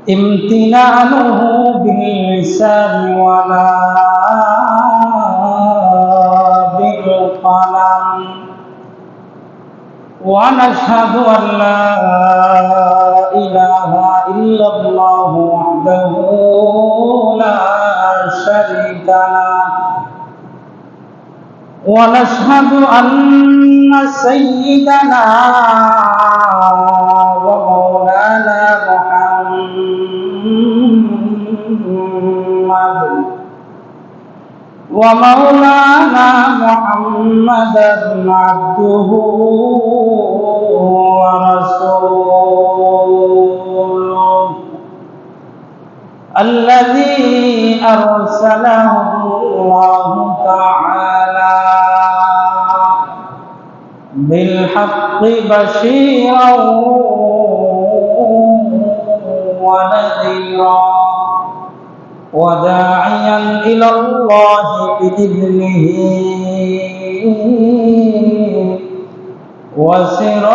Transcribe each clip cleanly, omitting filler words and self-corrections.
امتنانه باللسان ولا بالقلم ونشهد أن لا إله إلا الله وحده لا شريك له ونشهد أن سيدنا ومولانا محمدا عبده ورسوله الذي أرسله الله تعالى بالحق بشيرا ونذيرا وداعيا إلى الله بإذنه وسراجا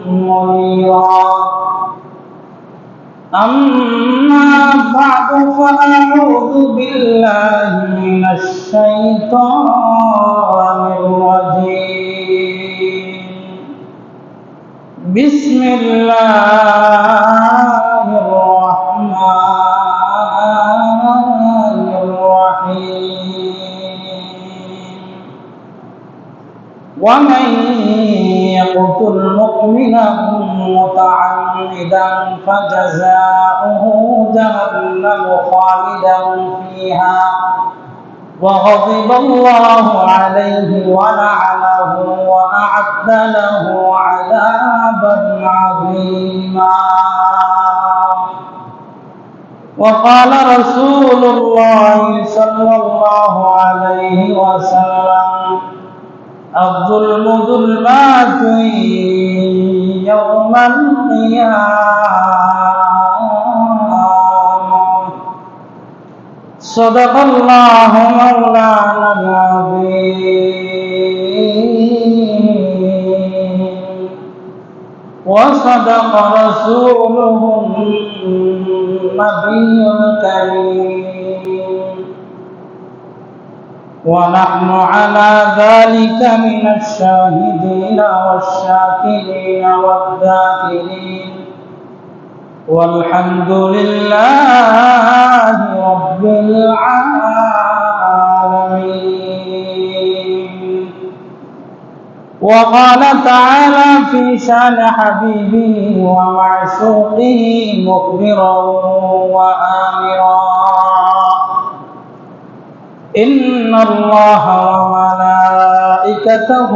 منيرا أما بعد فأعوذ بالله من الشيطان الرجيم بسم الله الرحمن الرحيم ومن يقتل مؤمنا متعمدا فجزاؤه جهنم خالدا فيها وغضب الله عليه ولعنه وأعد له عذابا عظيما وقال رسول الله صلى الله عليه وسلم الظلم ظلمات يوم القيامة صدق الله مولانا العظيم وصدق رسوله النبي الكريم ونحن على ذلك من الشاهدين والشاكرين والذاكرين والحمد لله رب العالمين وقال تعالى في شان حبيبه ومعشوقه مخبرا وآمرا إن الله وملائكته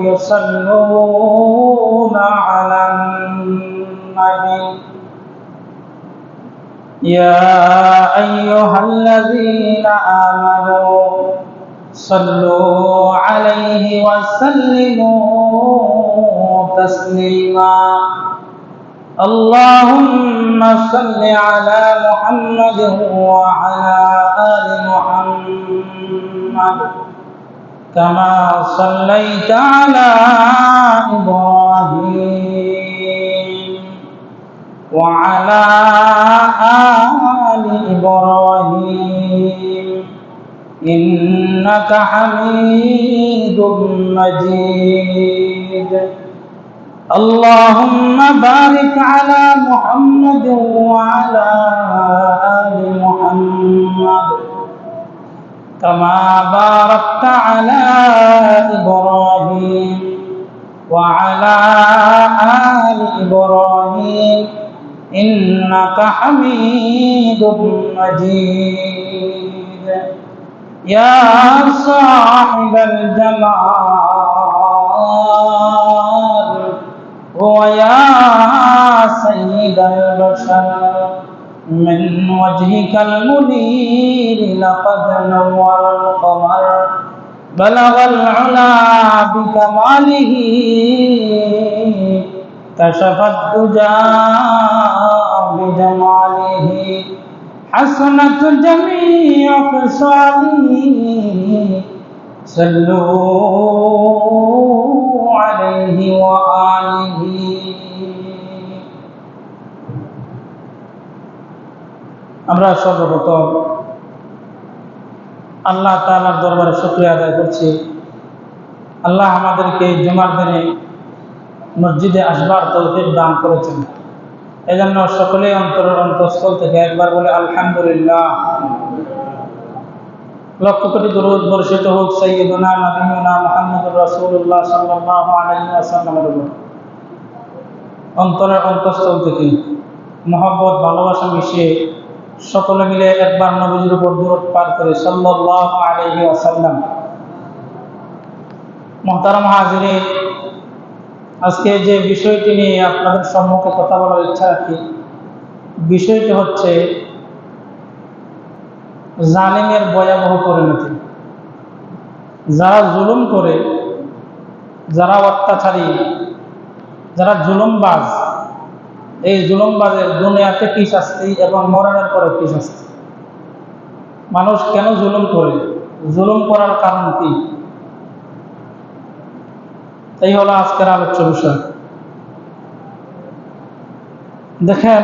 يصلون على النبي يا أيها الذين آمنوا صلوا عليه وسلموا تسليما اللهم صل على محمد وعلى آل محمد كما صليت على إبراهيم وعلى آل إبراهيم إنك حميد مجيد اللهم بارك على محمد وعلى آل محمد كما باركت على إبراهيم وعلى آل إبراهيم إنك حميد مجيد يا صاحب الجمال ويا سيد البشر من وجهك المنير لقد نور القمر بلغ العلا بكماله كشف الدجى بجماله حسنت جميع خصاله صلوا عليه وآله আমরা সর্বপ্রথম আল্লাহ তাআলার দরবারে শুকরিয়া আদায় করছি। আল্লাহ আমাদেরকে জুমার দিনে মসজিদে আসবার তৌফিক দান করেছেন। এজন্য সকলে অন্তরের অন্তঃস্থল থেকে একবার বলে আলহামদুলিল্লাহ। লক্ষ কোটি দরুদ বর্ষিত হোক সাইয়্যিদুনা নবিয়ুনা মুহাম্মদুর রাসূলুল্লাহ সাল্লাল্লাহু আলাইহি ওয়াসাল্লামের উপর। অন্তরের অন্তঃস্থল থেকে মহব্বত ভালোবাসা মিশিয়ে সকলে মিলে একবার নবীজির উপর দরুদ পাঠ করে সাল্লাল্লাহু আলাইহি ওয়াসাল্লাম। মুহতারাম হাজিরিন, আজকে যে বিষয়টি নিয়ে আপনাদের সম্মুখে কথা বলার ইচ্ছা রাখি, বিষয়টি হচ্ছে জালিমের ভয়াবহ পরিণতি। যারা জুলুম করে, যারা অত্যাচারী, যারা জুলুমবাজ, এই জুলুমবাজের দুনিয়াতে কি শাস্তি এবং মরণের পরে কি শাস্তি। মানুষ কেন জুলুম করে, জুলুম করার কারণ কি, এই হলো আজকের আলোচ্য বিষয়। দেখেন,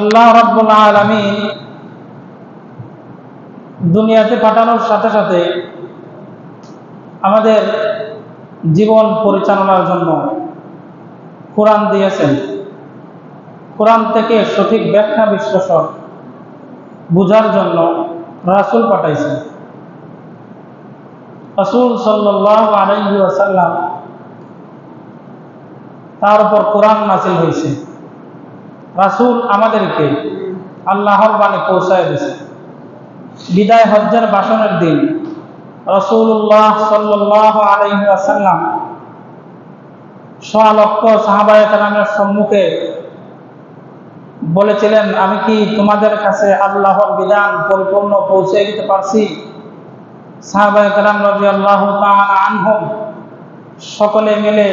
আল্লাহ রাব্বুল আলামিন দুনিয়াতে পাঠানোর সাথে সাথে আমাদের জীবন পরিচালনার জন্য কোরআন দিয়েছেন। কোরআন থেকে সঠিক ব্যাখ্যা বিশ্লেষণ বুঝার জন্য রাসূল পাঠাইছেন। রাসূল সাল্লাল্লাহু আলাইহি ওয়াসাল্লাম, তার উপর কোরআন নাযিল হয়েছে। রাসূল আমাদেরকে আল্লাহর বাণী পৌঁছায় দিয়েছে। বিদায় হজ্জের ভাষণের দিন রাসূলুল্লাহ সাল্লাল্লাহু আলাইহি ওয়াসাল্লাম সোয়া লক্ষ সাহাবায়ে কেরামের সম্মুখে বলেছিলেন, আমি কি তোমাদের কাছে আল্লাহর বিধান পরিপূর্ণ পৌঁছে দিতে পারছি? সাহাবায়ে কেরাম রাদিয়াল্লাহু তাআলা আনহুম সকলে মিলে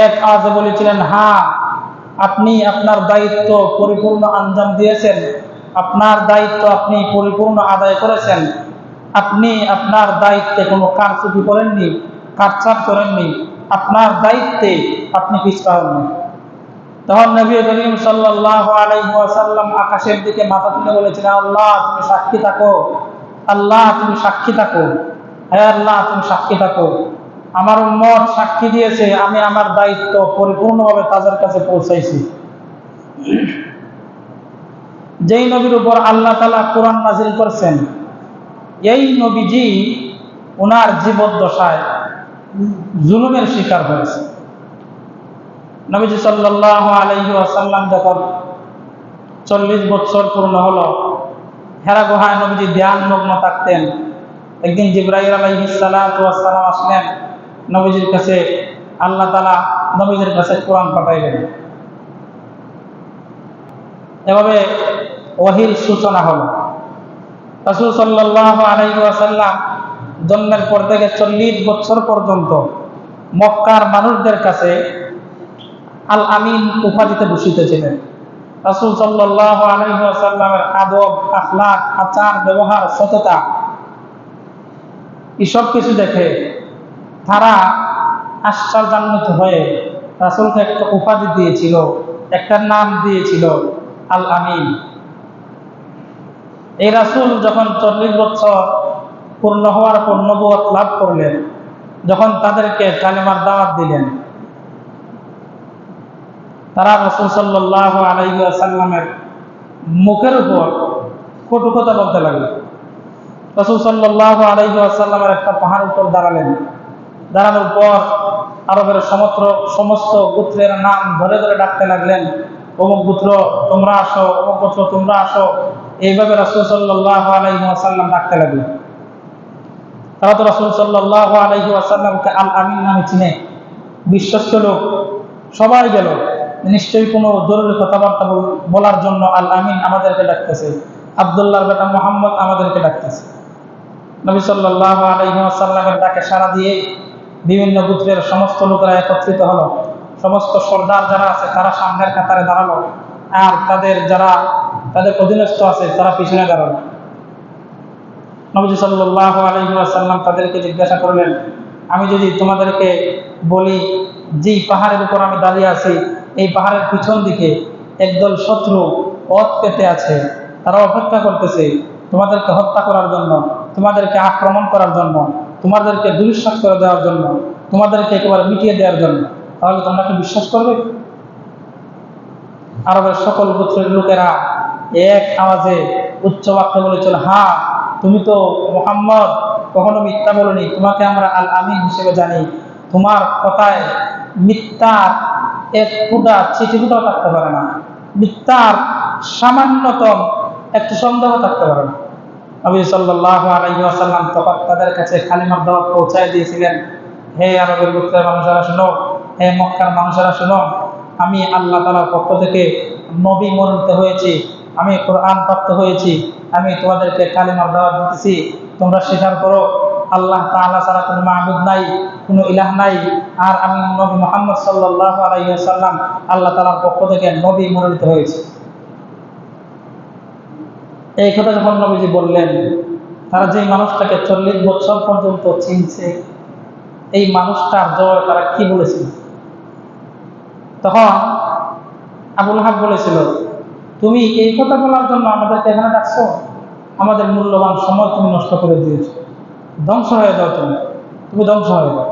এক আওয়াজে বলেছিলেন, হ্যাঁ, আপনি আপনার দায়িত্ব পরিপূর্ণ আঞ্জাম দিয়েছেন, আপনার দায়িত্ব আপনি পরিপূর্ণ আদায় করেছেন, আপনি আপনার দায়িত্বে কোনো কারচুপি করেননি, কাটছাট করেননি, আপনার দায়িত্বে আপনি পিছপা হননি। তখন নবী করিম সাল্লাল্লাহু আলাইহি ওয়াসাল্লাম আকাশের দিকে মাথা তুলে বলেছিলেন, আল্লাহ তুমি সাক্ষী থাকো, আল্লাহ তুমি সাক্ষী থাকো, হে আল্লাহ তুমি সাক্ষী থাকো। আমার উম্মত সাক্ষী দিয়েছে আমি আমার দায়িত্ব পরিপূর্ণভাবে তাদের কাছে পৌঁছাইছি। যেই নবীর উপর আল্লাহ তাআলা কোরআন নাযিল করেছেন, এই নবীজি ওনার জীবদ্দশায় জুলুমের শিকার হয়েছে। নবীজি সাল্লাল্লাহু আলাইহি ওয়াসাল্লাম যখন 40 বছর পূর্ণ হলো, হেরা গুহায় নবীজি ধ্যানমগ্ন থাকতেন। একদিন জিবরাইল আলাইহিস সালাতু ওয়াস সালাম আসলেন নবীজির কাছে। আল্লাহ তাআলা নবীজির কাছে কোরআন পাঠাইলেন। এভাবে ওহীর সূচনা হলো। রাসূল সাল্লাল্লাহু আলাইহি ওয়াসাল্লাম জন্মের পর থেকে 40 বছর পর্যন্ত মক্কার মানুষদের কাছে আল আমিন উপাধিতে ভূষিত ছিলেন। রাসূল সাল্লাল্লাহু আলাইহি ওয়াসাল্লামের আদব, আখলাক, আচার ব্যবহার, সততা, এসব কিছু দেখে তারা আশ্চর্যান্বিত হয়ে রাসূলকে একটা উপাধি দিয়েছিল, একটা নাম দিয়েছিল আল আমিন। এই রাসূল যখন 40 বছর পূর্ণ হওয়ার পর নবুয়ত লাভ করলেন, যখন তাদেরকে কালেমার দাওয়াত দিলেন, তারা রাসূল সাল্লাল্লাহু আলাইহি ওয়াসাল্লামের মুখের উপর কটু কথা বলতে লাগলো। রাসূল সাল্লাল্লাহু আলাইহি ওয়াসাল্লামের একটা পাহাড়ের উপর দাঁড়ালেন। দাঁড়ানোর পর আরবের সমস্ত গোত্রের নাম ধরে ধরে ডাকতে লাগলেন, অমুক গোত্র তোমরা আসো, অমুক গোত্র তোমরা আসো। এইভাবে রাসূল সাল্লাল্লাহু আলাইহি ওয়াসাল্লাম ডাকতে লাগলেন। তারা তো রাসূল সাল্লাল্লাহু আলাইহি ওয়াসাল্লামকে আল আমিন নামে চিনে, বিশ্বস্ত লোক। সবাই গেল, নিশ্চয়ই কোনো জরুরি কথাবার্তা বলার জন্য আল আমিন আমাদেরকে ডাকতেছে, আব্দুল্লাহর বেটা মুহাম্মদ আমাদেরকে ডাকতেছে। নবী সাল্লাল্লাহু আলাইহি ওয়াসাল্লামের ডাকে সাড়া দিয়ে বিভিন্ন গোত্রের সমস্ত লোকেরা একত্রিত হলো। সমস্ত সর্দার যারা আছে তারা সামনের কাতারে দাঁড়ালো, আর তাদের অধীনস্থ আছে তারা পিছনে দাঁড়ালো। নবী সাল্লাল্লাহু আলাইহি ওয়াসাল্লাম তাদেরকে জিজ্ঞাসা করলেন, আমি যদি তোমাদেরকে বলি যে পাহাড়ের উপর আমি দাঁড়িয়ে আছি, এই পাহাড়ের পিছন দিকে একদল শত্রু পথ পেতে আছে, তারা অপেক্ষা করতেছে তোমাদেরকে হত্যা করার জন্য, তোমাদেরকে আক্রমণ করার জন্য, তোমাদেরকে দুঃশ্বাস করে দেওয়ার জন্য, তোমাদেরকে একেবারে মিটিয়ে দেওয়ার জন্য, তাহলে তোমরা কি বিশ্বাস করবে? আরবের সকল গোত্রের লোকেরা এক আওয়াজে উচ্চ বাক্যে বলেছিল, হ্যাঁ, তুমি তো মুহাম্মদ, কখনো মিথ্যা বলনি, তোমাকে আমরা আল আমিন হিসেবে জানি, তোমার কথায় মিথ্যার এক ফুটা চিঠি ফুটাও থাকতে পারে না, মিথ্যার সামান্যতম একটু সন্দেহ থাকতে পারে না। নবী সাল্লাল্লাহু আলাইহি ওয়াসাল্লাম তখন তাদের কাছে কালিমার দাওয়াত পৌঁছায় দিয়েছিলেন। হে আরবের গোত্রের মানুষেরা শোনো, হে মক্কার মানুষেরা শোনো, আমি আল্লাহ তাআলার পক্ষ থেকে নবী মনোনীত হয়েছি, আমি কোরআন প্রাপ্ত হয়েছি, আমি তোমাদেরকে কালিমার দাওয়াত দিতেছি, তোমরা স্বীকার করো আল্লাহ তাআলা ছাড়া কোনো মাবুদ নাই, কোনো ইলাহ নাই, আর আমি নবী মুহাম্মদ সাল্লাল্লাহু আলাইহি ওয়াসাল্লাম আল্লাহ তাআলার পক্ষ থেকে নবী মনোনীত হয়েছি। এই কথা যখন নবীজি বললেন, তারা যে মানুষটাকে 40 বছর পর্যন্ত চিনছে, এই মানুষটার জবাবে তারা কি বলেছিল? তখন আবু লাহাব বলেছিল, তুমি এই কথা বলার জন্য আমাদেরকে এখানে ডাকছো? আমাদের মূল্যবান সময় তুমি নষ্ট করে দিয়েছো, ধ্বংস হয়ে যাও, তুমি ধ্বংস হয়ে যাও।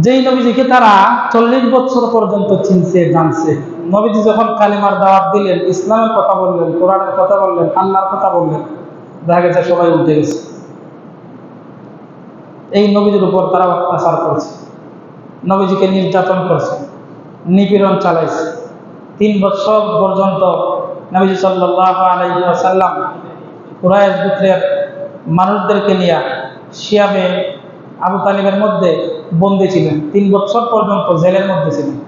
যেই নবীজিকে তারা 40 বছর পর্যন্ত চিনছে, জানছে, নবীজি যখন কালিমার দাওয়াত দিলেন, ইসলামের কথা বললেন, কোরআনের কথা বললেন, আল্লাহর কথা বললেন, দেখা গেছে সবাই উঠে গেছে। এই নবীজির উপর তারা অত্যাচার করছে, নবীজিকে নির্যাতন করছে, নিপীড়ন চালাইছে। 3 বছর পর্যন্ত নবীজি সাল্লাল্লাহু আলাইহি ওয়াসাল্লাম কুরাইশ গোত্রের মানুষদেরকে নিয়ে শিয়াবে আবু তালিবের মধ্যে বন্দী ছিলেন। 3 বছর পর্যন্ত জেলের মধ্যে ছিলেন,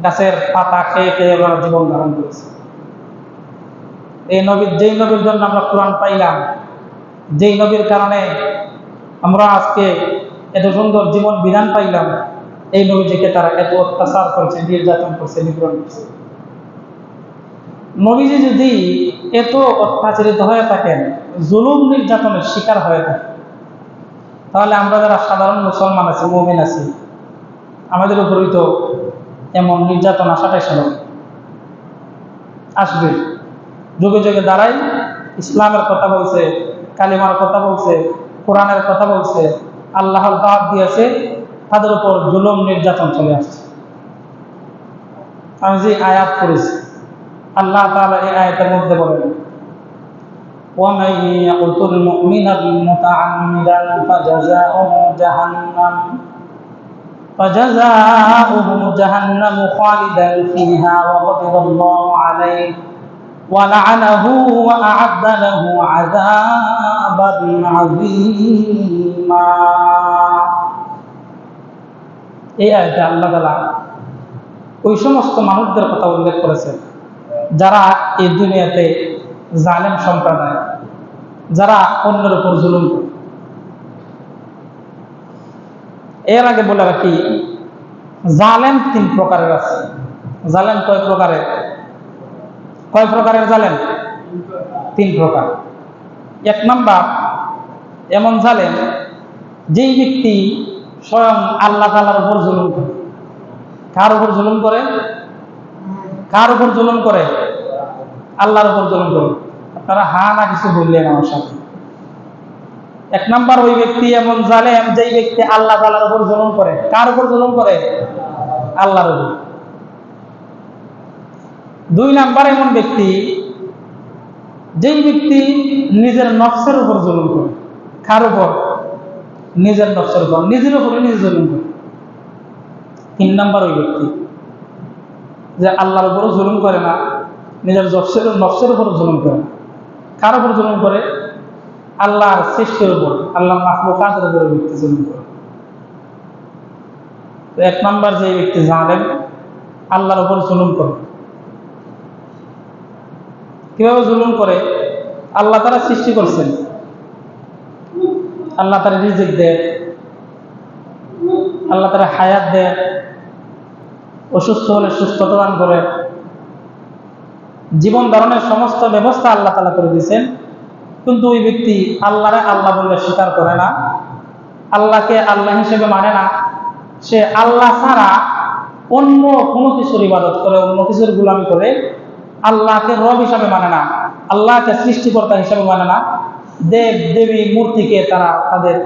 গাছের পাতা খেয়ে খেয়ে ওরা জীবন ধারণ করেছে। এই নবীর, যেই নবীর জন্য আমরা কোরআন পাইলাম, যেই নবীর কারণে আমরা আজকে এত সুন্দর জীবন বিধান পাইলাম, এই নবীজিকে তারা এত অত্যাচার করছে, নির্যাতন করছে, নিপীড়ন করছে। নবীজি যদি এত অত্যাচারিত হয়ে থাকেন, জুলুম নির্যাতনের শিকার হয়ে থাকে, তাহলে আমরা যারা সাধারণ মুসলমান আছি, মুমিন আছি, আমাদের উপরই তো এমন নির্যাতন আসাটাই স্বাভাবিক, আসবে। যুগে যুগে দাঁড়াই ইসলামের কথা বলছে, কালিমার কথা বলছে, কোরআনের কথা বলছে, আল্লাহর দাওয়াত দিয়েছে, তাদের উপর জুলুম নির্যাতন চলে আসছে। আমি যে আয়াত পড়েছি, আল্লাহ তাআলা এই আয়াতের মধ্যে বলেন, وَمَن يَقْتُلْ مُؤْمِنًا مُتَعَمِّدًا فَجَزَاؤُهُ جَهَنَّمُ خَالِدًا فِيهَا وَغَضِبَ اللَّهُ عَلَيْهِ وَلَعَنَهُ وَأَعَدَّ لَهُ عَذَابًا عَظِيمًا। এই আয়াতে আল্লাহ তাআলা ওই সমস্ত মানুষদের কথা উল্লেখ করেছেন যারা এই দুনিয়াতে জালেম সম্প্রদায়, যারা অন্যের উপর জুলুম করে। এর আগে বলে রাখি, জালেম 3 প্রকারের আছে। জালেম কয় প্রকারের? কয় প্রকারের জালেম? 3 প্রকার। 1 নাম্বার এমন জালেম যেই ব্যক্তি স্বয়ং আল্লাহ তাআলার উপর জুলুম করে। কার উপর জুলুম করে? কার উপর জুলুম করে? আল্লাহর উপর জুলুম করে। আপনারা হা না কিছু বললেন আমার সাথে। 1 নাম্বার ওই ব্যক্তি এমন জালেম যেই ব্যক্তি আল্লাহ তাআলার উপর জুলুম করে। কার উপর জুলুম করে? আল্লাহর উপর। 2 নাম্বার এমন ব্যক্তি যেই ব্যক্তি নিজের নফসের উপর জুলুম করে। কার উপর? নিজের নফসের উপর, নিজের উপরে নিজে জুলুম করে। 3 নাম্বার ওই ব্যক্তি যে আল্লাহর উপরও জুলুম করে না, নিজের নফসের উপর জুলুম করে। কার উপর জুলুম করে? আল্লাহর সৃষ্টির উপর, আল্লাহর মাখলুকাতের উপর ব্যক্তি জুলুম করে। 1 নাম্বার যে ব্যক্তি জালেম, আল্লাহর উপর জুলুম করে। কিভাবে জুলুম করে? আল্লাহ তারা সৃষ্টি করছেন, আল্লাহ তারা রিজিক দেয়, আল্লাহ তারা হায়াত দেয়, অসুস্থ হলে সুস্থতা দান করে, জীবন ধারণের সমস্ত ব্যবস্থা আল্লাহ তাআলা করে দিয়েছেন। কিন্তু ওই ব্যক্তি আল্লাহরে আল্লাহ বলে স্বীকার করে না, আল্লাহকে আল্লাহ হিসেবে মানে না, সে আল্লাহ ছাড়া অন্য কোনো কিছুর ইবাদত করে, অন্য কিছুর গোলামি করে, আল্লাহকে রব হিসাবে মানে না, আল্লাহকে সৃষ্টিকর্তা হিসেবে মানে না, দেব দেবী মূর্তিকে তারা তাদের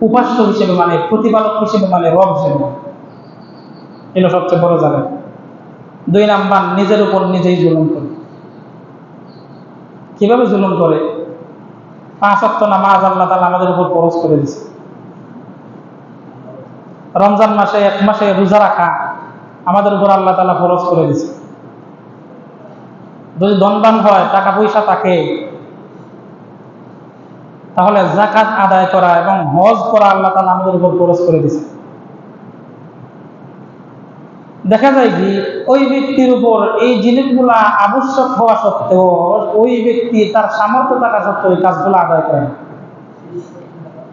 উপাস্য হিসেবে মানে, প্রতিপালক হিসেবে মানে, রব হিসেবে মানে। এগুলো সবচেয়ে বড় জায়গা। 2 নাম্বার, নিজের উপর নিজেই জুলুম করে। কিভাবে জুলুম করে? 5 ওয়াক্ত নামাজ আল্লাহ তাআলা আমাদের উপর ফরজ করে দিয়েছে। রমজান মাসে 1 মাসে রোজা রাখা আমাদের উপর আল্লাহ তাআলা ফরজ করে দিয়েছে। যদি ধনবান হয়, টাকা পয়সা থাকে, তাহলে যাকাত আদায় করা এবং হজ করা আল্লাহ তাআলা আমাদের উপর ফরজ করে দিয়েছে। দেখা যায় কি ওই ব্যক্তির উপর এই জিনিসগুলা আবশ্যক হওয়া সত্ত্বেও ওই ব্যক্তি তার সামর্থ্য থাকা সত্ত্বেও এই কাজগুলো আদায় করে না।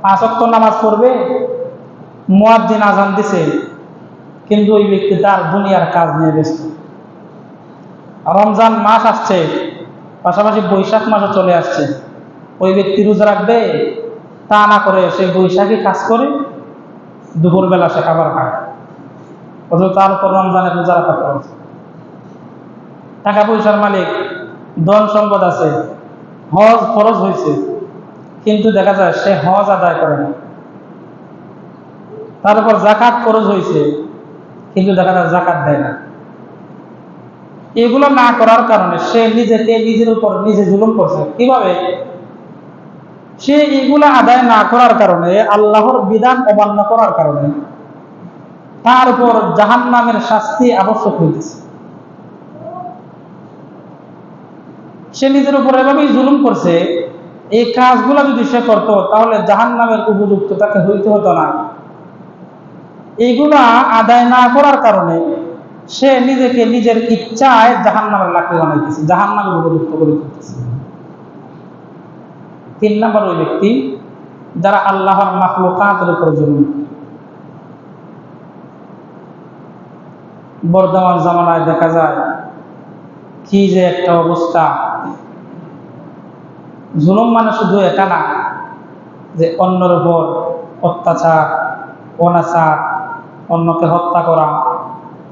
5 ওয়াক্ত নামাজ পড়বে, মুয়াজ্জিন আযান দিছে, কিন্তু ওই ব্যক্তি তার দুনিয়ার কাজ নিয়ে ব্যস্ত। রমজান মাস আসছে, পাশাপাশি বৈশাখ মাসও চলে আসছে, ওই ব্যক্তি রোজা রাখবে, তা না করে সে বৈশাখী কাজ করে, দুপুরবেলা সে খাবার খায়, অথচ তার উপর রমজানের রোজা রাখা খরচ। টাকা পয়সার মালিক, ধন সম্পদ আছে, হজ ফরজ হয়েছে, কিন্তু দেখা যায় সে হজ আদায় করে না। তার উপর যাকাত ফরজ হয়েছে, কিন্তু দেখা যায় যাকাত দেয় না। এগুলো না করার কারণে সে নিজেকে নিজের উপর নিজে জুলুম করছে। কিভাবে? সে এগুলা আদায় না করার কারণে, আল্লাহর বিধান অমান্য করার কারণে তার উপর জাহান্নামের শাস্তি আবশ্যক হইতেছে। সে নিজের উপর এভাবেই জুলুম করছে। এই কাজগুলো যদি সে করতো তাহলে জাহান্নামের উপযুক্ত তাকে হইতে হতো না। এইগুলা আদায় না করার কারণে সে নিজেকে নিজের ইচ্ছায় জাহান্নামের লাকড়ি বানাইতেছে, জাহান্নামের উপযুক্ত করে দিতেছে। 3 নাম্বার, ওই ব্যক্তি যারা আল্লাহর মাখলুকাতের উপর জুলুম। বর্তমান জামানায় দেখা যায় কি যে একটা অবস্থা। জুলুম মানে শুধু এটা না যে অন্যের উপর অত্যাচার, অনাচার, অন্যকে হত্যা করা,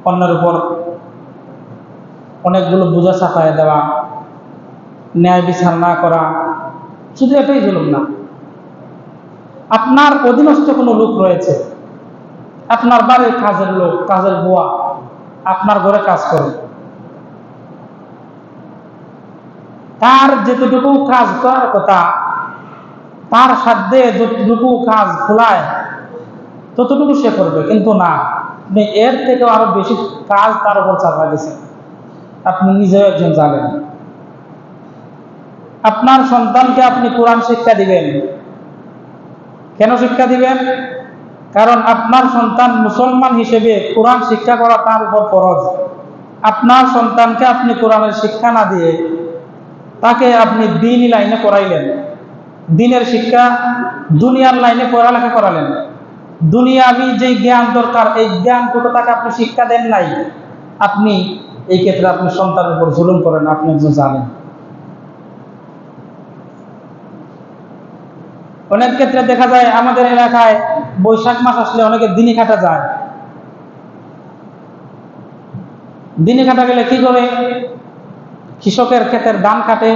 অন্যের উপর অনেকগুলো বোঝা চাপায় দেওয়া, ন্যায় বিচার না করা, শুধু এটাই জুলুম না। আপনার অধীনস্থ কোনো লোক রয়েছে, আপনার বাড়ির কাজের লোক, কাজের বুয়া আপনার ঘরে কাজ করে, তার যেটুকু কাজ করার কথা, তার সাধ্যে যতটুকু কাজ খোলায় ততটুকু সে করবে, কিন্তু না, আপনি এর থেকে আরো বেশি কাজ তার উপর চাপাই দিয়েছেন। আপনি নিজেও একজন জানেন। আপনার সন্তানকে আপনি কোরআন শিক্ষা দিবেন, কেন শিক্ষা দিবেন? কারণ আপনার সন্তান মুসলমান হিসেবে কোরআন শিক্ষা করা তার উপর ফরজ। আপনার সন্তানকে আপনি কোরআনের শিক্ষা না দিয়ে তাকে আপনি দ্বীনি লাইনে পড়াইলেন, দ্বীনের শিক্ষা, দুনিয়ার লাইনে পড়ালেখা করালেন, দুনিয়াবি যে জ্ঞান দরকার এই জ্ঞানটুকু তাকে আপনি শিক্ষা দেন নাই। আপনি এই ক্ষেত্রে আপনি সন্তানের উপর জুলুম করেন, আপনি একজন জানেন। অনেক ক্ষেত্রে দেখা যায় আমাদের এলাকায় বৈশাখ মাস আসলে অনেকে দিনই কাটা যায়। দিনে কাটা গেলে কি করে? কৃষকের ক্ষেতের ধান কাটে,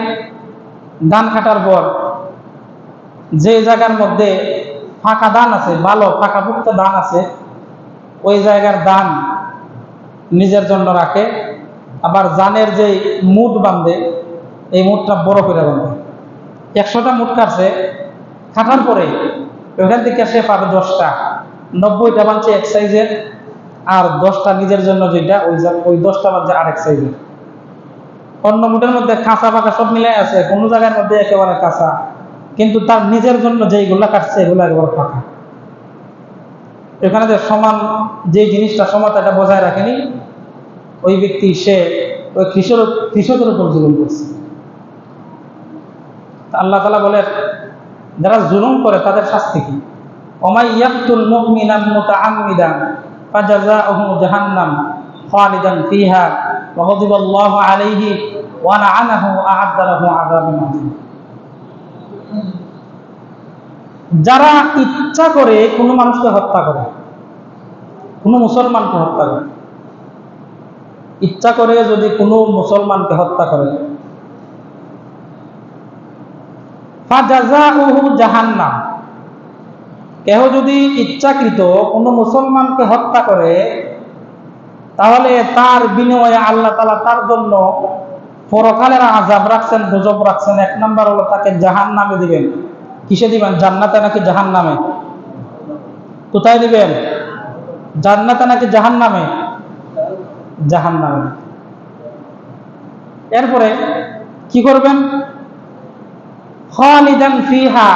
ধান কাটার পর যে জায়গার মধ্যে ফাঁকা ধান আছে, ভালো ফাঁকাভুক্ত ধান আছে, ওই জায়গার ধান নিজের জন্য রাখে। আবার জানের যে মুঠ বাঁধে, এই মুঠটা বড় করে বাঁধে। 100টা মুঠ কাটছে, কাটার পরে ওইখান থেকে সে পাবে 10টা, 90টা বাঁধছে এক সাইজের, আর 10টা নিজের জন্য, যেটা ওই 10টা বাঁধছে আরেক সাইজের। অন্য মুঠের মধ্যে কাঁচা পাকা সব মিলাই আছে, কোনো জায়গার মধ্যে একেবারে কাঁচা, কিন্তু তার নিজের জন্য যেইগুলা কাটছে এগুলো একেবারে ফাঁকা। এখানে যে সমান, যে জিনিসটা সমতাটা বজায় রাখেনি, ওই ব্যক্তি সে ওই কৃষকের উপর জুলুম করছে। আল্লাহ তাআলা বলেন, যারা জুলুম করে তাদের শাস্তি কি? ওমাই ইয়াকতুল মুমিনান মুতাআম্মিদান ফাজাযাউহু জাহান্নাম খালিদান ফিহা ওয়া গাদিবাল্লাহু আলাইহি ওয়া লা'আনাহু ওয়া আ'আদ্দা লাহু আযাবান আযীম। যারা ইচ্ছা করে কোনো মানুষকে হত্যা করে, কোনো মুসলমানকে হত্যা করে, ইচ্ছা করে যদি কোনো মুসলমানকে হত্যা করে, ফাজাযাউহু জাহান্নাম, কেহ যদি ইচ্ছাকৃত কোনো মুসলমানকে হত্যা করে, তাহলে তার বিনিময়ে আল্লাহ তাআলা তার জন্য পরকালের আযাব রাখছেন, গজব রাখছেন। এক নাম্বার হলো তাকে জাহান্নামে দিবেন। কিসে দিবেন? জান্নাতে নাকি জাহান্নামে? কোথায় দিবেন? জান্নাতে নাকি জাহান্নামে? জাহান্নামে। এরপরে কি করবেন? খালিদান ফিহা,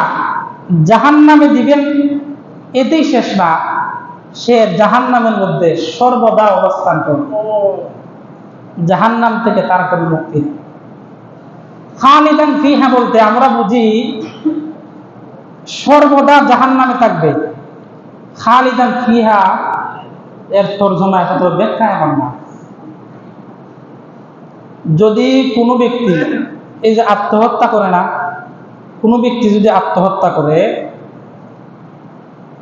জাহান্নামে দিবেন। এতেই শেষ না, সে জাহান্নামের মধ্যে সর্বদা অবস্থান করবে, জাহান্নাম থেকে তার কোনো মুক্তি। খালিদান ফিহা বলতে আমরা বুঝি সর্বদা জাহান্নামে থাকবে। খালিদান ফিহা এর তরজমা এত ব্যাখ্যা এমন না। যদি কোনো ব্যক্তি এই যে আত্মহত্যা করে না, কোনো ব্যক্তি যদি আত্মহত্যা করে,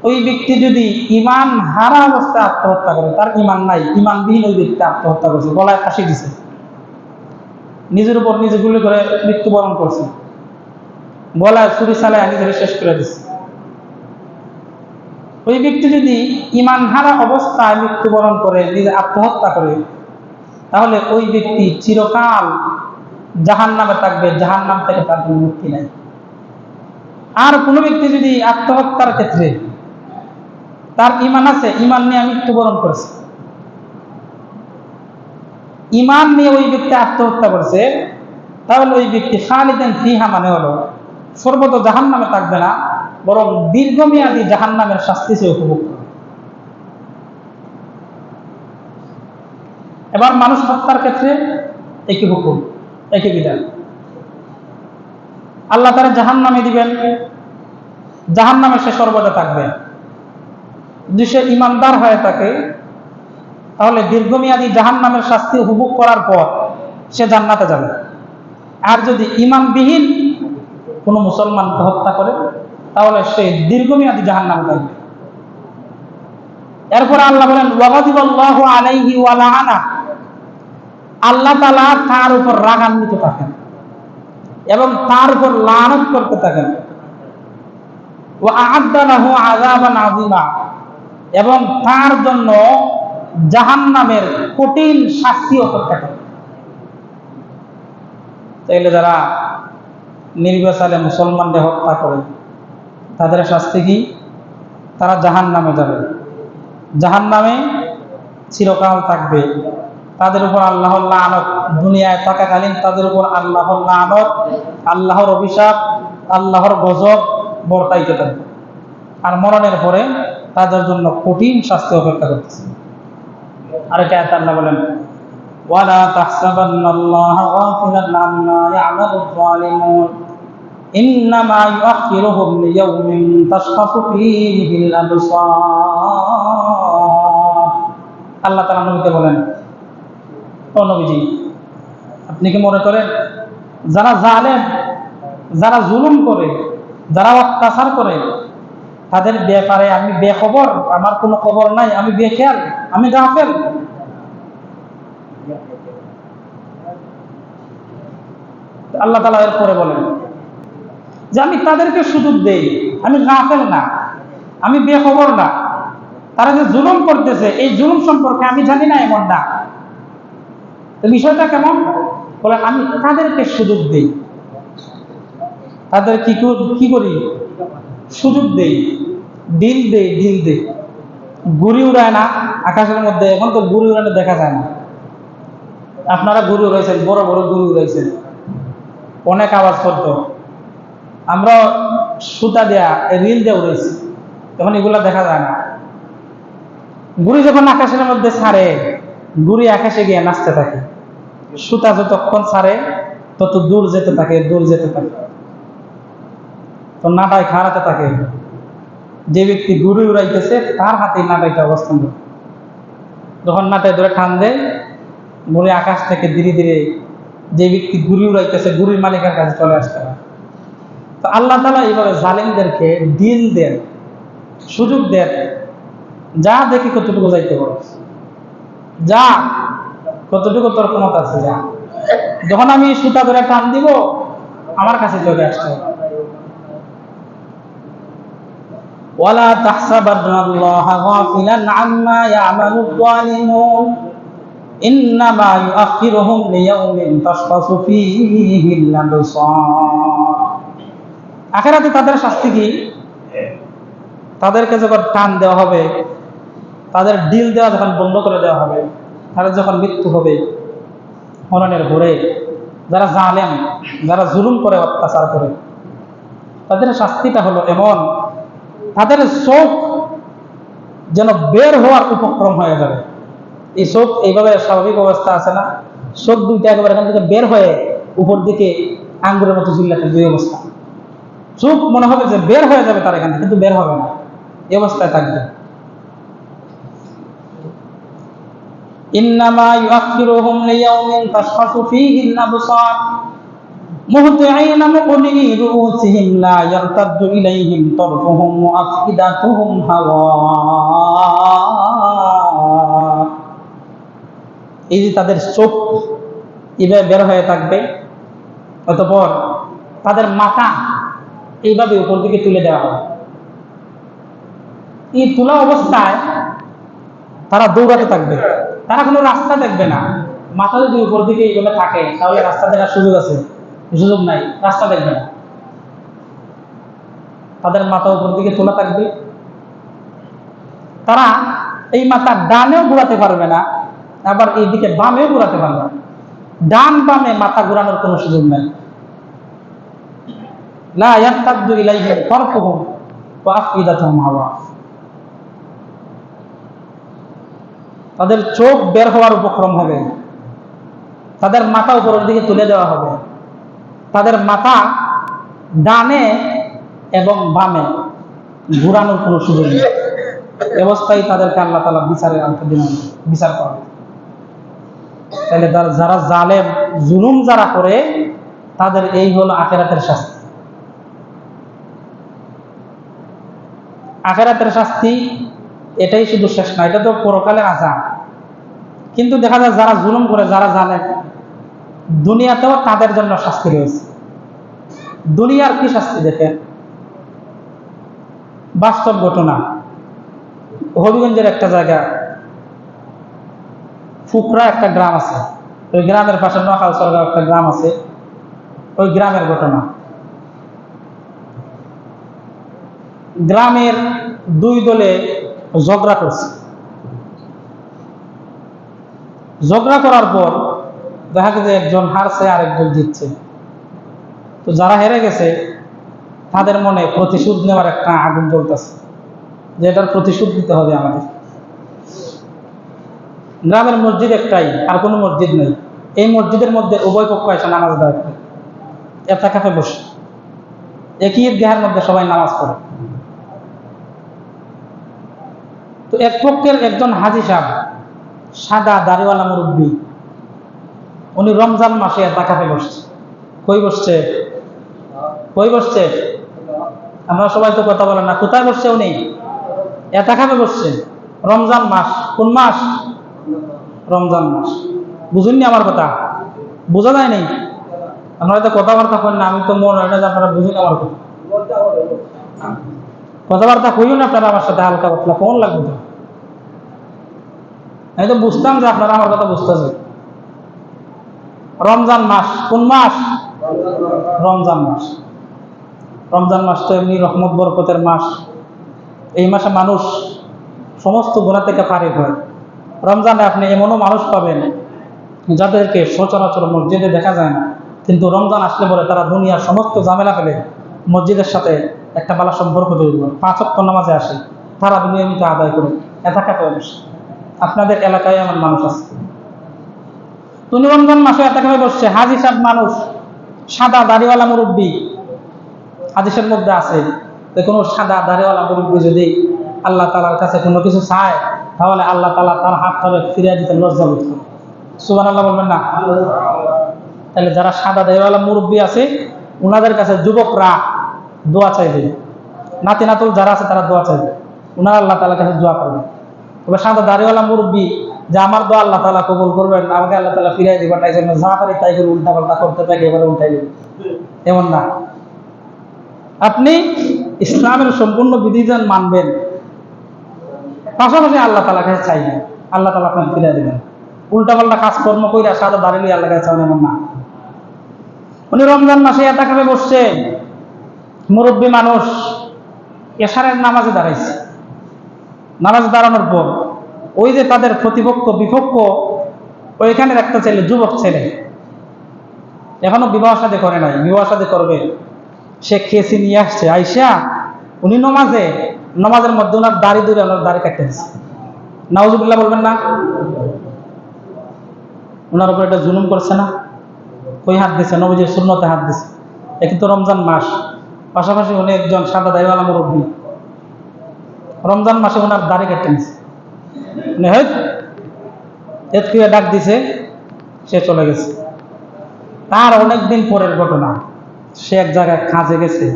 ওই ব্যক্তি যদি ইমান হারা অবস্থায় আত্মহত্যা করে, তার ইমান নাই, ইমানবিহীন ওই ব্যক্তি আত্মহত্যা করছে, গলায় ফাঁসি দিছে, নিজের উপর নিজে গুলি করে মৃত্যুবরণ করছে, গলায় ছুরি চালায় নিজের শেষ করে দিচ্ছে, ওই ব্যক্তি যদি ইমান হারা অবস্থায় মৃত্যুবরণ করে, নিজে আত্মহত্যা করে, তাহলে ওই ব্যক্তি চিরকাল জাহান্নামে থাকবে, জাহান্নাম থেকে তার কোনো মুক্তি নাই। আর কোনো ব্যক্তি যদি আত্মহত্যার ক্ষেত্রে তার ইমান আছে, ইমান নিয়ে মৃত্যুবরণ করেছে, ইমান নিয়ে ওই ব্যক্তি আত্মহত্যা করেছে, তাহলে ওই ব্যক্তি খালিদান ফিহা মানে হলো সর্বদা জাহান্নামে থাকবে না, বরং দীর্ঘমেয়াদী জাহান্নামের শাস্তি সে উপভোগ করবে। এবার মানুষ হত্যার ক্ষেত্রে একই হুকুম, একই বিধান। আল্লাহ তাআলা জাহান্নামে দিবেন, জাহান্নামে সে সর্বদা থাকবে। যদি সে ইমানদার হয়ে থাকে, তাহলে দীর্ঘমেয়াদী জাহান্নামের শাস্তি উপভোগ করার পর সে জান্নাতে যাবে। আর যদি ইমানবিহীন কোনো মুসলমানকে হত্যা করে, তাহলে সে দীর্ঘমেয়াদী জাহান্নামে থাকবে। এরপর আল্লাহ বলেন ওয়াগাদিবাল্লাহু আলাইহি ওয়া লাআনা, আল্লাহ তাআলা তার উপর রাগান্বিত থাকেন এবং তার উপর লানত করতে থাকেন। ওয়া আ'আদ্দা লাহু আযাবান আযীমা, এবং তার জন্য জাহান্নামের কঠিন শাস্তি অপেক্ষা করে। তাইলে যারা নির্বিচারে মুসলমানদের হত্যা করে, তাদের শাস্তি কি? তারা জাহান্নামে যাবে, জাহান্নামে চিরকাল থাকবে। তাদের উপর আল্লাহর লানত, দুনিয়ায় থাকাকালীন তাদের উপর আল্লাহর লানত, আল্লাহর অভিশাপ, আল্লাহর গজব বর্তাইতে থাকবে। আর মরণের পরে তাদের জন্য কঠিন শাস্তি অপেক্ষা করতেছে। আরেকটা আয়াতে আল্লাহ বলেন ওয়ালা তাহসাবান্নাল্লাহা গাফিলান আম্মা ইয়া'মালুয যালিমুন ইন্নামা ইউআখিরুহুম লিয়াওমিন তাশখাসু ফীহিল আবসার। আল্লাহ তাআলা নবীকে বলেন, ও নবীজি, আপনি কি মনে করেন যারা জালেম, যারা জুলুম করে, যারা অত্যাচার করে, তাদের ব্যাপারে আমি বেখবর, আমার কোনো খবর নাই, আমি বেখেয়াল, আমি গাফেল? আল্লাহ তাআলা এরপরে বলেন যে আমি তাদেরকে সুযোগ দেই, আমি গাফেল না, আমি বেখবর না। তারা যে জুলুম করতেছে, এই জুলুম সম্পর্কে আমি জানি না এমন না। তো বিষয়টা কেমন? বলে আমি তাদেরকে সুযোগ দেই, তাদের কি করি? সুযোগ দেই, ডিল দেই, ডিল দেই। ঘুড়ি উড়ায় না আকাশের মধ্যে, এখন তো ঘুড়ি উড়ানো দেখা যায় না। আপনারা ঘুড়ি উড়াইছেন, বড় বড় ঘুড়ি উড়াইছেন, অনেক আওয়াজ করতো। আমরা সুতা দেয়া, রিল দিয়ে উড়াইছি, তখন এগুলা দেখা যায় না। ঘুড়ি যখন আকাশের মধ্যে ছাড়ে, ঘুড়ি আকাশে গিয়ে নাচতে থাকে, সুতা যতক্ষণ ছাড়ে তত দূর যেতে থাকে, দূর যেতে থাকে, তো নাটায় খাড়াতে থাকে। যে ব্যক্তি ঘুড়ি উড়াইতেছে তার হাতে নাটাইটা অবস্থান করে। যখন নাটাই ধরে টান দেয়, ঘুড়ি আকাশ থেকে ধীরে ধীরে যে ব্যক্তি ঘুড়ি উড়াইতেছে ঘুড়ির মালিকের কাছে চলে আসতে হয়। তো আল্লাহ তাআলা এইভাবে জালিমদেরকে দিন দেন, সুযোগ দেন, যা দেখি কতটুকু যাইতে পারো, যা কতটুকু তোর ক্ষমতা আছে, যা। যখন আমি সুতা ধরে টান দিব, আমার কাছে চলে আসতে হবে। ওয়ালা তাহসাবান্নাল্লাহা গাফিলান আম্মা ইয়ামালুয যালিমুন ইন্নামা ইউআখিরুহুম লিয়াউমিন তাশখাসু ফীহিল আবসার। আখিরাতে তাদের শাস্তি কি? তাদেরকে যখন টান দেওয়া হবে, তাদের ডিল দেওয়া যখন বন্ধ করে দেওয়া হবে, তাদের যখন মৃত্যু হবে মরণের ভোরে, যারা জালেম, যারা জুলুম করে, অত্যাচার করে, তাদের শাস্তিটা হলো এমন, তাদের চোখ যেন বের হওয়ার উপক্রম হয়ে যাবে। এই চোখ এইভাবে স্বাভাবিক অবস্থা আছে না, চোখ দুইটা একেবারে এখান থেকে বের হয়ে উপর দিকে আঙ্গুরের মতো ঝুলে থাকবে, এই অবস্থা। চোখ মনে হবে যে বের হয়ে যাবে তার এখান থেকে, কিন্তু বের হবে না, এই অবস্থায় থাকবে। ইন্নামা ইউআখিরুহুম লিয়াউমিন তাশখাসু ফীহিল আবসার মুহতিঈনা মুকনিই রুউসিহিম লা ইয়ারতাদ্দু ইলাইহিম তারফুহুম ওয়া আফইদাতুহুম হাওয়া। এই যে তাদের চোখ এইভাবে বের হয়ে থাকবে, অতঃপর তাদের মাথা এইভাবে উপর দিকে তুলে দেওয়া হবে। এই তোলা অবস্থায় তারা দৌড়াতে থাকবে, তারা কোনো রাস্তা দেখবে না। মাথা যদি উপর দিকে এইভাবে থাকে, তাহলে রাস্তা দেখার সুযোগ আছে? সুযোগ নাই, রাস্তা দেখবে না। তাদের মাথা উপর দিকে তোলা থাকবে, তারা এই মাথা ডানেও ঘোরাতে পারবে না, আবার এইদিকে বামেও ঘোরাতে পারবে না। ডান বামে মাথা ঘোরানোর কোনো সুযোগ নাই। লা ইয়ারতাদ্দু ইলাইহিম তারফুহুম ওয়া আফইদাতুহুম হাওয়া। তাদের চোখ বের হওয়ার উপক্রম হবে, তাদের মাথা উপরের দিকে তুলে দেওয়া হবে, তাদের মাথা ডানে এবং বামে ঘুরানোর কোনো সুযোগ নেই। অবস্থায় তাদেরকে আল্লাহ তাআলা বিচারের আওতায় বিচার করবে। তাহলে যারা জালেম, জুলুম যারা করে, তাদের এই হলো আখিরাতের শাস্তি। আখিরাতের শাস্তি এটাই শুধু শেষ না, এটা তো পরকালের আযাব। কিন্তু দেখা যায় যারা জুলুম করে, যারা জানে, দুনিয়াতেও তাদের জন্য শাস্তি রয়েছে। দুনিয়ার কি শাস্তি দেখেন, বাস্তব ঘটনা। হবিগঞ্জের একটা জায়গা, ফুকরা একটা গ্রাম আছে, ওই গ্রামের পাশে নোয়াখাল সরকার একটা গ্রাম আছে, ওই গ্রামের ঘটনা। গ্রামের দুই দলে ঝগড়া করছে। ঝগড়া করার পর দেখা গেছে একজন হারছে আর একজন জিতছে। তো যারা হেরে গেছে তাদের মনে প্রতিশোধ নেওয়ার একটা আগুন জ্বলতেছে, যে এটার প্রতিশোধ দিতে হবে আমাদের। গ্রামের মসজিদ একটাই, আর কোনো মসজিদ নেই। এই মসজিদের মধ্যে উভয় পক্ষ এসে নামাজ আদায় করে, এতেকাফে বসে, একই ঈদগাহের মধ্যে সবাই নামাজ পড়ে। তো এক পক্ষের একজন হাজী সাহেব, সাদা দাড়িওয়ালা মুরব্বী, উনি রমজান মাসে এতেকাফে বসছে। কই বসছে? কই বসছে? আমরা সবাই তো কথা বলেন না, কোথায় বসছে উনি? এতেকাফে বসছে। রমজান মাস, কোন মাস? রমজান মাস। বুঝুননি আমার কথা? বোঝা যায় নাই? আমরা হয়তো কথাবার্তা করেন না, আমি তো মনে হয় না যে আপনারা বুঝুন আমার কথা। কথাবার্তা কইও না আপনারা আমার সাথে, হালকা পাতলা কেমন লাগবে তো? আমি তো বুঝতাম যে আপনারা আমার কথা বুঝতেছে। রমজান মাস, কোন মাস? রমজান মাস। রমজান মাস তো এমনি রহমত বরকতের মাস। এই মাসে মানুষ সমস্ত গুনাহ থেকে পারি হয়। রমজানে আপনি এমনও মানুষ পাবেন যাদেরকে সচরাচর মসজিদে দেখা যায় না, কিন্তু রমজান আসলে বলে তারা দুনিয়ার সমস্ত ঝামেলা ফেলে মসজিদের সাথে একটা ভালো সম্পর্ক তৈরি করে, 5 ওয়াক্ত নামাজে আসে, তারা নিয়মিত আদায় করে এতেকাফে বসে। আপনাদের এলাকায় এমন মানুষ আছে। তুমি রমজান মাসে এতেকাফে বসছে, হাজী সাহেব মানুষ, সাদা দাড়িওয়ালা মুরব্বী, হাদিসের মধ্যে আছে যে কোনো সাদা দাড়িওয়ালা মুরব্বী যদি আল্লাহ তাআলার কাছে কোনো কিছু চায়, তাহলে আল্লাহ তাআলা তার হাতটাকে ফিরিয়ে দিতে লজ্জা বোধ করে। সুবহানাল্লাহ বলবেন না? তাহলে যারা সাদা দাড়িওয়ালা মুরব্বী আছে, ওনাদের কাছে যুবকরা দোয়া চাইবে, নাতি নাতুল যারা আছে তারা দোয়া চাইবে, ওনারা আল্লাহ তাআলার কাছে দোয়া করবে। তবে সাদা দাড়িওয়ালা মুরব্বী যে আমার দোয়া আল্লাহ তাআলা কবুল করবেন, আমাকে আল্লাহ তাআলা ফিরাই দিবেন, তাই জন্য যা পারি তাই করে উল্টা পাল্টা করতে থাকে, এবারে উল্টাই দেবে, এমন না। আপনি ইসলামের সম্পূর্ণ বিধিবিধান মানবেন, পাশাপাশি আল্লাহ তাআলার কাছে চাইবেন, আল্লাহ তাআলা আপনাকে ফিরাই দিবেন। উল্টা পাল্টা কাজকর্ম কইরা সাদা দাঁড়িয়ে আল্লাহ কাছে চান, এমন না। উনি রমজান মাসে এতাকাফে বসছে, মুরব্বী মানুষ, এশারের নামাজে দাঁড়াইছে। নামাজ দাঁড়ানোর পর ওই যে তাদের প্রতিপক্ষ বিপক্ষ, ওইখানের একটা ছেলে, যুবক ছেলে, এখনো বিবাহ শাদী করে নাই, বিবাহ শাদী করবে, সে খেসি নিয়ে আসছে। আইসা উনি নামাজের মধ্যে ওনার দাড়ি ধরে ওনার দাড়ি কাটতে দিচ্ছে। নাউজুবিল্লাহ বলবেন না? ওনার উপর এটা জুলুম করছে না? কই হাত দিছে? নবীজির সুন্নতে হাত দিছে। এ কিন্তু রমজান মাস, পাশাপাশি উনি একজন সাদা দাড়িওয়ালা মুরব্বী, রমজান মাসে ওনার দাড়ি কেটে নিচ্ছে, ডাক দিছে, সে চলে গেছে। তার অনেকদিন পরের ঘটনা, সে এক জায়গায় কাজে গেছে।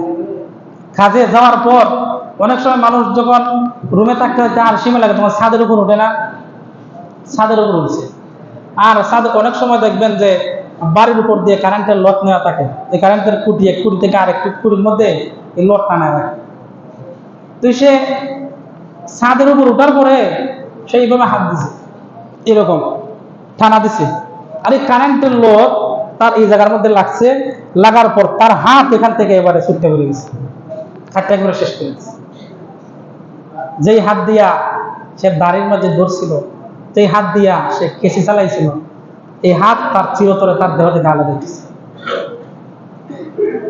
কাজে যাওয়ার পর অনেক সময় মানুষ যখন রুমে থাকতে হয় আর সীমা লাগে, তোমার ছাদের উপর উঠে না? ছাদের উপর উঠছে। আর ছাদে অনেক সময় দেখবেন যে বাড়ির উপর দিয়ে কারেন্টের লট নেওয়া থাকে, এই কারেন্টের খুঁটি, এক খুঁটি থেকে আরেক খুঁটির মধ্যে এই লট টানা রাখে। তো সে ছাদের উপর উঠার পরে সেইভাবে হাত দিছে, এরকম টানা দিছে, আর এই কারেন্টের লট তার এই জায়গার মধ্যে লাগছে। লাগার পর তার হাত এখান থেকে এবারে ছুটতে বেরিয়ে গেছে, হাতটা একবারে শেষ করে গেছে। যেই হাত দিয়া সে বাড়ির মাঝে ধরছিল, যেই হাত দিয়া সে কেসি চালাইছিল, এই হাত তার চিরতরে তার দেহ থেকে আলাদা হয়েছে।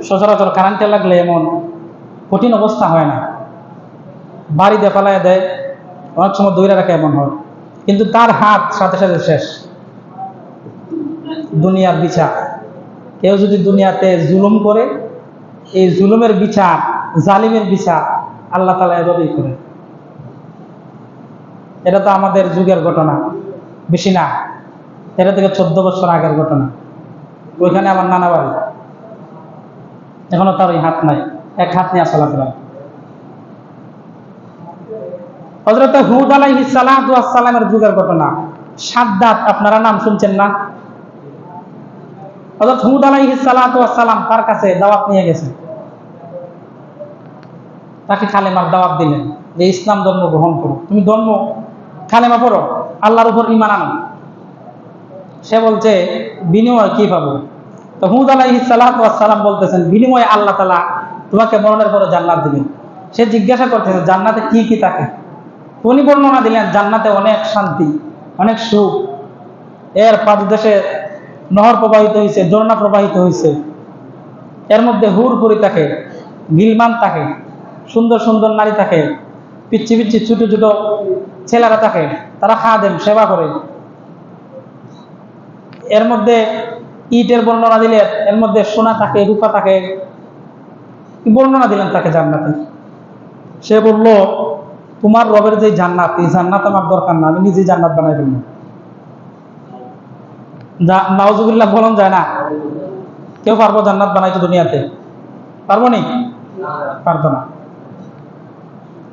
সচরাচর কারেন্টে লাগলে এমন কঠিন অবস্থা হয় না, বাড়ি দিয়ে পালায় দেয়, অনেক সময় দৌড়ে রাখে, এমন হয়। কিন্তু তার হাত সাথে সাথে শেষ। দুনিয়ার বিচার, কেউ যদি দুনিয়াতে জুলুম করে, এই জুলুমের বিচার, জালিমের বিচার আল্লাহ তাআলা এভাবেই করে। এটা তো আমাদের যুগের ঘটনা, বেশি না, এটা থেকে 14 বছর আগের ঘটনা। ওইখানে আমার নানা বাড়ি, এখনো তার ওই হাত নাই, এক হাত নিয়ে চলাফেরা। হযরত হুদ আলাইহিস সালাতু ওয়াস সালামের যুগের ঘটনা। সাদ্দাত, আপনারা নাম শুনছেন না? হযরত হুদ আলাইহিস সালাতু ওয়াস সালাম তার কাছে দাওয়াত নিয়ে গেছেন, তাকে কালেমার দাওয়াত দিলেন যে ইসলাম ধর্ম গ্রহণ করো, তুমি ধর্ম কালেমা পড়ো, আল্লাহর উপর ঈমান আনো। সে বলছে বিনিময় কি পাবো? তো হুদ আলাইহিস সালাতু ওয়াস সালাম বলতেছেন, বিনিময়ে আল্লাহ তাআলা তোমাকে মরণের পরে জান্নাত দিবেন। সে জিজ্ঞাসা করতেছে জান্নাতে কি কি থাকে? উনি বর্ণনা দিলেন জান্নাতে অনেক শান্তি, অনেক সুখ, এর পাদদেশে নহর প্রবাহিত হয়েছে, ঝর্ণা প্রবাহিত হয়েছে, এর মধ্যে হুর পরি থাকে, গিলমান থাকে, সুন্দর সুন্দর নারী থাকে, পিচ্ছি পিচ্ছি ছোট ছোট ছেলেরা থাকে, তারা খাদেম, সেবা করে। এর মধ্যে ইটের বর্ণনা দিলেন, এর মধ্যে সোনা থাকে, রূপা থাকে, বর্ণনা দিলেন তাকে জান্নাতে। সে বলল তোমার রবের যে জান্নাত, এই জান্নাত আমার দরকার না, আমি নিজেই জান্নাত বানাই ফেলব। নাউজুবিল্লাহ বলুন, যায় না? কেউ পারবো জান্নাত বানাইতে দুনিয়াতে? পারবো নি? পারতো না।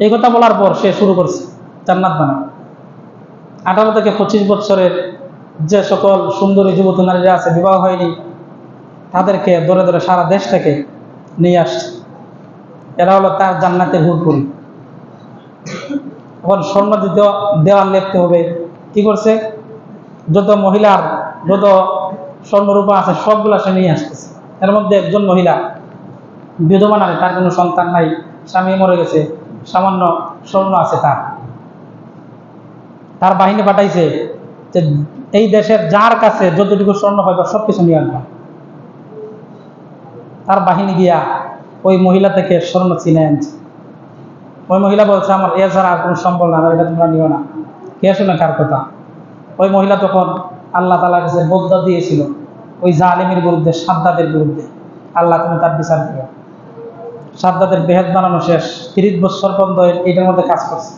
এই কথা বলার পর সে শুরু করছে জান্নাত বানানো। 18 থেকে 25 বছরের যে সকল সুন্দরী যুবতী নারীরা আছে, বিবাহ হয়নি, তাদেরকে ধরে ধরে সারা দেশ থেকে নিয়ে আসছে। এরা হলো তার জান্নাতের হুরপুরি। এখন স্বর্ণ দেওয়াল লেপতে হবে, কি করছে? যত মহিলার যত স্বর্ণরূপা আছে সবগুলা সে নিয়ে আসতেছে। এর মধ্যে একজন মহিলা বিধবা নারী, তার কোনো সন্তান নাই, স্বামী মরে গেছে, সামান্য স্বর্ণ আছে তার বাহিনী পাঠাইছে যে এই দেশের যার কাছে যতটুকু স্বর্ণ পাইবা সবকিছু নিয়ে আসবা। তার বাহিনী গিয়া ওই মহিলা থেকে স্বর্ণ চিনে আনছে। ওই মহিলা বলছে আমার এ ছাড়া আর কোনো সম্বল না, এটা তোমরা নিও না। কে শুনে কার কথা? ওই মহিলা তখন আল্লাহ তাআলার কাছে বদদুয়া দিয়েছিল ওই জালিমের বিরুদ্ধে, সাদ্দাতের বিরুদ্ধে, আল্লাহ তুমি তার বিচার করো। সাদ্দাতের বেহেশত বানানো শেষ, 30 বছর পর্যন্ত এটার মধ্যে কাজ করছে,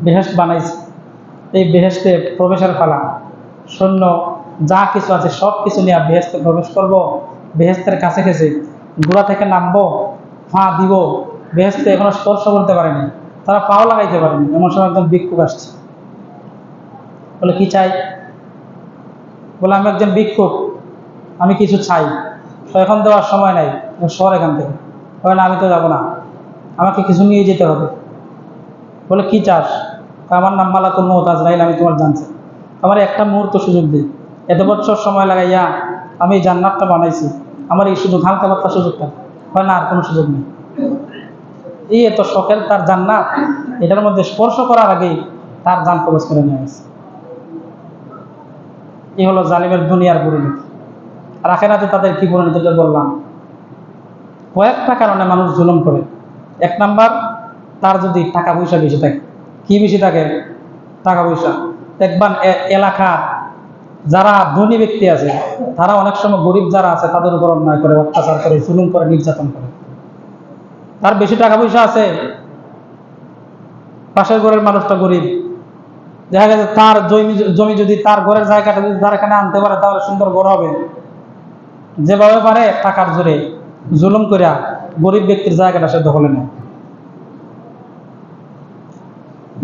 বেহেশত বানাইছে। এই বেহেশতে প্রবেশের পালা, সৈন্য যা কিছু আছে সব কিছু নিয়ে বেহেশতে প্রবেশ করবো। বেহেশতের কাছে গেছে, গোড়া থেকে নামবো, পা দিব বেহেশতে এখনো স্পর্শ করতে পারেনি, তারা পাও লাগাইতে পারেনি, এমন সময় একজন ভিক্ষুক আসছে। বলে কি চাই? বলে আমি একজন ভিক্ষুক, আমি কিছু চাই। তো এখন দেওয়ার সময় নাই, সর এখান থেকে। বলে না, আমি তো যাবো না, আমাকে কিছু নিয়ে যেতে হবে। বলে কি চাস? আমার নাম মালাকুল মউত আজরাইল, আমি তোমার জানছি, আমার একটা মুহূর্ত সুযোগ দিই, এত বছর সময় লাগাইয়া আমি এই জান্নাতটা বানাইছি, আমার এই শুধু হালকা পাতলা সুযোগটা। হয় না, আর কোনো সুযোগ নেই। এই এত শখের তার জান্নাত, এটার মধ্যে স্পর্শ করার আগেই তার জান কবজ করে নিয়ে গেছে। এই হলো জালিমের দুনিয়ার পরিণতি। আর আখিরাতে তাদের কি পরিণতি বললাম। কয়েকটা কারণে মানুষ জুলুম করে। এক নাম্বার, তার যদি টাকা পয়সা বেশি থাকে। কি বেশি থাকে? টাকা পয়সা। দেখবেন এলাকা যারা ধনী ব্যক্তি আছে, তারা অনেক সময় গরিব যারা আছে তাদের উপর অন্যায় করে, অত্যাচার করে, জুলুম করে, নির্যাতন করে। তার বেশি টাকা পয়সা আছে, পাশের ঘরের মানুষটা গরিব, দেখা গেছে তার জমি যদি তার ঘরের জায়গাটা যদি তার এখানে আনতে পারে, তাহলে সুন্দর ঘর হবে। যেভাবে পারে টাকার জোরে জুলুম করিয়া গরিব ব্যক্তির জায়গাটা সে দখলে নেয়।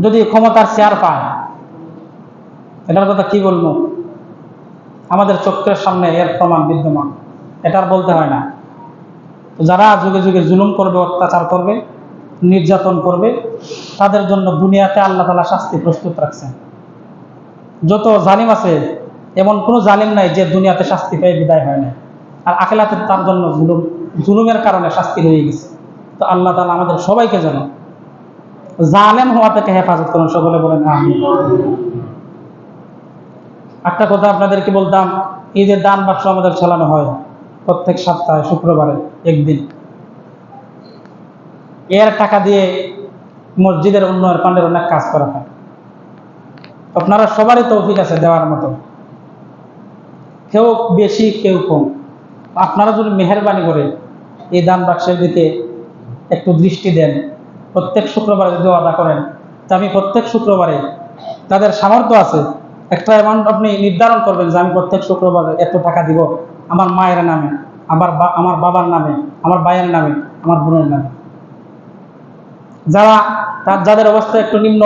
যদি ক্ষমতার শেয়ার পায়, এটার কথা কি বলবো, আমাদের চোখের সামনে এর প্রমাণ বিদ্যমান, এটা আর বলতে হয় না। যারা যুগে যুগে জুলুম করবে, অত্যাচার করবে, নির্যাতন করবে, তাদের জন্য দুনিয়াতে আল্লাহ তাআলা শাস্তি প্রস্তুত রাখছেন। যত জালিম আছে, এমন কোনো জালিম নাই যে দুনিয়াতে শাস্তি পেয়ে বিদায় হয় না, আর আখিরাতে তার জন্য জুলুমের কারণে শাস্তি রয়ে গেছে। তো আল্লাহ তাআলা আমাদের সবাইকে যেন জালেম হওয়া থেকে হেফাজত করুন, সকলে বলেন আমিন। একটা কথা আপনাদেরকে বলতাম, এই যে দান বাক্স আমাদের চালানো হয় প্রত্যেক সপ্তাহে শুক্রবারে একদিন, এর টাকা দিয়ে মসজিদের উন্নয়ন ফান্ডের অনেক কাজ করা হয়। আপনারা সবারই তৌফিক আছে দেওয়ার মতো, কেউ বেশি কেউ কম। আপনারা যদি মেহেরবানি করে এই দান বাক্সের দিকে একটু দৃষ্টি দেন, প্রত্যেক শুক্রবারে যদি আদা করেন, তা আমি প্রত্যেক শুক্রবারে, তাদের সামর্থ্য আছে, একটা অ্যামাউন্ট আপনি নির্ধারণ করবেন যে আমি প্রত্যেক শুক্রবারে এত টাকা দিব আমার মায়ের নামে, আমার বাবার নামে, আমার ভাইয়ের নামে, আমার বোনের নামে। যাদের অবস্থা একটু নিম্ন,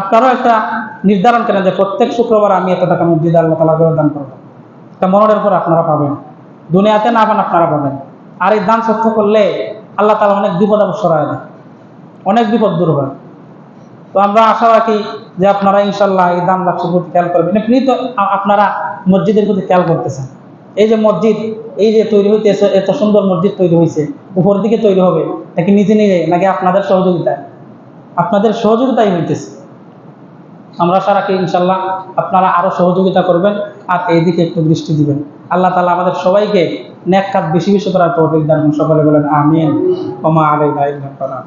আপনারাও একটা নির্ধারণ করেন যে প্রত্যেক শুক্রবার আমি এত টাকা মসজিদে আল্লাহ তাআলা করে দান করবো। এটা মনের উপর আপনারা পাবেন, দুনিয়াতে না পান আপনারা পাবেন। আর এই দান সত্য করলে আল্লাহ তাআলা অনেক বিপদ আপদ সরায় দেয়, অনেক বিপদ দূর হয়। তো আমরা আশা রাখি যে আপনারা ইনশাল্লাহ এই দান বাক্সের প্রতি খেয়াল করবেন। এমনি তো আপনারা মসজিদের প্রতি খেয়াল করতেছেন। এই যে মসজিদ, এই যে তৈরি হইতেছে, এত সুন্দর মসজিদ তৈরি হয়েছে, উপর দিকে তৈরি হবে নাকি নিজে নিজে, নাকি আপনাদের সহযোগিতায়? আপনাদের সহযোগিতাই হইতেছে। আমরা আশা রাখি ইনশাল্লাহ আপনারা আরো সহযোগিতা করবেন আর এই দিকে একটু দৃষ্টি দিবেন। আল্লাহ তাআলা আমাদের সবাইকে নেক কাজ বেশি বেশি করার তৌফিক দান করুন, সকলে বলেন আমিন। ওয়া মা আলাইনা ইল্লাল বালাগ।